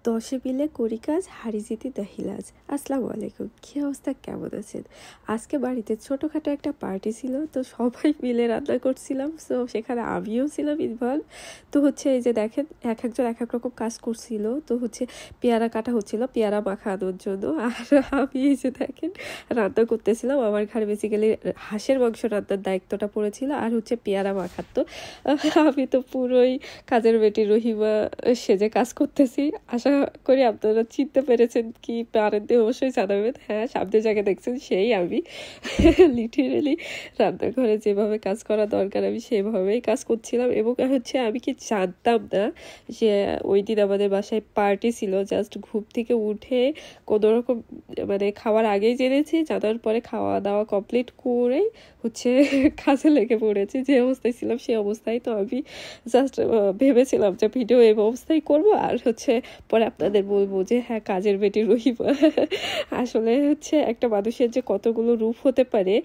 দশে মিলে করি কাজ, হারি জিতি দাহিলাজ। আসসালামু আলাইকুম, কি অবস্থা, কেমন আছেন? আজকে বাড়িতে ছোটোখাটো একটা পার্টি ছিল, তো সবাই মিলে রান্না করছিলাম। সো সেখানে আমিও ছিলাম ইনভলভ। তো এই যে দেখেন, একজন এক এক রকম কাজ করছিল। তো পেয়ারা কাটা হচ্ছিল পেয়ারা মাখানোর জন্য, আর আমি এই যে দেখেন রান্না করতেছিলাম। আমার ঘরে বেসিক্যালি হাঁসের মাংস রান্নার দায়িত্বটা পড়েছিল, আর পেয়ারা মাখার। তো আমি তো পুরোই কাজের বেটি রহিমা সেজে কাজ করতেছি। আশা করি আপনারা চিনতে পেরেছেন, কি পারেন অবশ্যই জানাবেন। হ্যাঁ, সামনে জায়গায় দেখছেন সেই আমি। লিটারেলি রান্নাঘরে যেভাবে কাজ করা দরকার আমি সেভাবেই কাজ করছিলাম। এবং আমি কি জানতাম না যে ওই দিন আমাদের বাসায় পার্টি ছিল। জাস্ট ঘুম থেকে উঠে কোনো রকম মানে খাওয়ার আগেই জেনেছি, জানার পরে খাওয়া দাওয়া কমপ্লিট করেই কাজে লেগে পড়েছি। যে অবস্থায় ছিলাম সেই অবস্থায়। তো আমি জাস্ট ভেবেছিলাম যে ভিডিও এই অবস্থায় করবো, আর পরে আপনাদের বলবো যে হ্যাঁ, কাজের বেটি রহিমা। আসলে একটা মানুষের যে কতগুলো রূপ হতে পারে।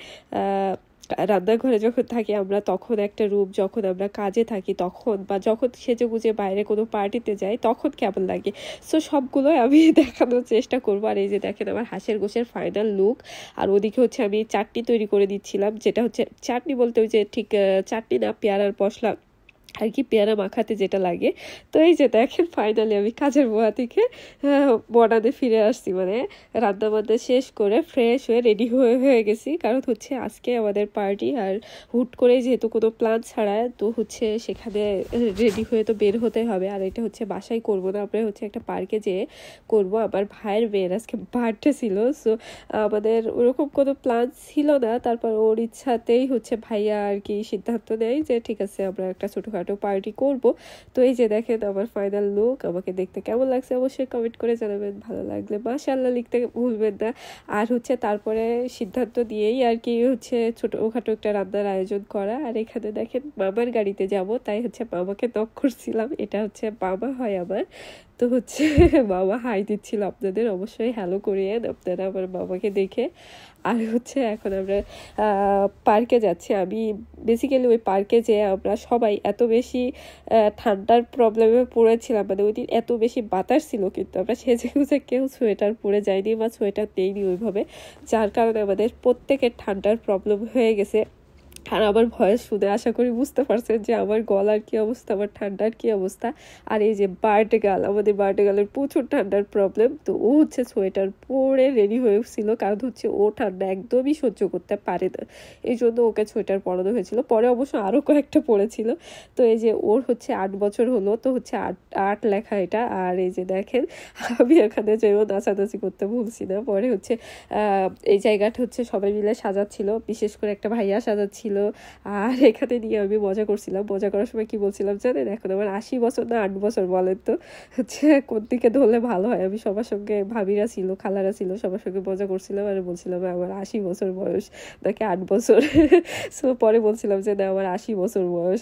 রান্নাঘরে যখন থাকি আমরা তখন একটা রূপ, যখন আমরা কাজে থাকি তখন, বা যখন সেজে গুজে বাইরে কোনো পার্টিতে যাই তখন কেমন লাগে। সো সবগুলোই আমি দেখানোর চেষ্টা করবো। আর এই যে দেখেন আমার হাঁসের গোশের ফাইনাল লুক। আর ওদিকে আমি চাটনি তৈরি করে দিচ্ছিলাম, যেটা চাটনি বলতে ওই যে ঠিক চাটনি না, পেয়ারার মশলা আর কি, পেয়ারা মাখাতে যেটা লাগে। তো এই যে দেখেন ফাইনালি আমি কাজের বুয়া থেকে বর্ডারে ফিরে আসছি, মানে রান্না বান্না শেষ করে ফ্রেশ হয়ে রেডি হয়ে গেছি। কারণ আজকে আমাদের পার্টি, আর হুট করে যেহেতু কোনো প্ল্যান ছাড়া, তো সেখানে রেডি হয়ে তো বের হতে হবে। আর এটা বাসায় করবো না, আমরা একটা পার্কে যেয়ে করবো। আমার ভাইয়ের মেয়ের আজকে বার্থডে ছিল। সো আমাদের ওরকম কোনো প্ল্যান ছিল না। তারপর ওর ইচ্ছাতেই ভাইয়া আর কি সিদ্ধান্ত নেয় যে ঠিক আছে আমরা একটা ছোটোখাটো পার্টি করব। তো এই যে দেখেন আমার ফাইনাল লুক। আমাকে দেখতে কেমন লাগছে অবশ্যই কমেন্ট করে জানাবেন, ভালো লাগলে মাশাআল্লাহ লিখতে ভুলবেন না। আর তারপরে সিদ্ধান্ত দিয়েই আর কি ছোটোখাটো একটা রান্নার আয়োজন করা। আর এখানে দেখেন মামার গাড়িতে যাব, তাই মামাকে নক করছিলাম। এটা মামা হয় আমার। তো মামা হাই দিচ্ছিল আপনাদের, অবশ্যই হ্যালো করিয়েন আপনারা আমার মামাকে দেখে। আর এখন আমরা পার্কে যাচ্ছি। আমি বেসিক্যালি ওই পার্কে যেয়ে আমরা সবাই এত বেশি ঠান্ডার প্রবলেমে পড়েছিলাম, মানে ওই দিন এত বেশি বাতাস ছিল, কিন্তু আমরা সেজে গুজে কেউ সোয়েটার পরে যাইনি বা সোয়েটার নেইনি ওইভাবে, যার কারণে আমাদের প্রত্যেকের ঠান্ডার প্রবলেম হয়ে গেছে। আর আমার ভয়েস শুনে আশা করি বুঝতে পারছেন যে আমার গলার কি অবস্থা, আমার ঠান্ডার কি অবস্থা। আর এই যে আমাদের বার্ডেগালের প্রচুর ঠান্ডার প্রবলেম। তো ও সোয়েটার পরে রেডি হয়েছিল, কারণ ও ঠান্ডা একদমই সহ্য করতে পারে না, এই জন্য ওকে সোয়েটার পরানো হয়েছিল। পরে অবশ্য আরও কয়েকটা পরেছিল। তো এই যে ওর 8 বছর হলো, তো আট লেখা এটা। আর এই যে দেখেন আমি এখানে যেও নাচানাচি করতে ভুলছি না। পরে এই জায়গাটা সবাই মিলে সাজাচ্ছিল, বিশেষ করে একটা ভাইয়া সাজাচ্ছিল। আর এখানে নিয়ে আমি মজা করছিলাম। মজা করার সময় কি বলছিলাম জানেন? এখন আমার 80 বছর না 8 বছর বলেন তো কোন দিকে ধরলে ভালো হয়। আমি সবার সঙ্গে, ভাবিরা ছিল, খালারা ছিল, সবার সঙ্গে মজা করছিলাম। আর বলছিলাম আমার 80 বছর বয়স নাকি 8 বছর। সো পরে বলছিলাম যে না, আমার 80 বছর বয়স।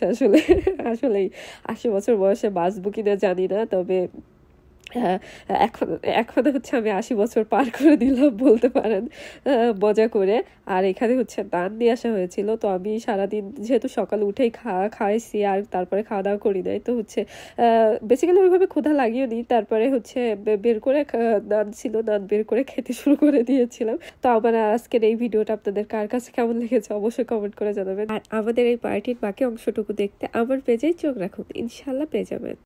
আসলেই 80 বছর বয়সে বাঁচবো কিনা জানি না, তবে এখন আমি 80 বছর পার করে দিলাম বলতে পারেন, মজা করে। আর এখানে নান নিয়ে আসা হয়েছিল। তো আমি সারাদিন যেহেতু সকালে উঠেই খাইছি, আর তারপরে খাওয়া দাওয়া করি নাই। তো বেসিক্যালি ওইভাবে ক্ষুধা লাগিও নি। তারপরে বের করে নান ছিল, নান বের করে খেতে শুরু করে দিয়েছিলাম। তো আমার আজকের এই ভিডিওটা আপনাদের কার কাছে কেমন লেগেছে অবশ্যই কমেন্ট করে জানাবেন। আর আমাদের এই পার্টির বাকি অংশটুকু দেখতে আমার পেজেই চোখ রাখুন, ইনশাল্লাহ পেয়ে যাবেন।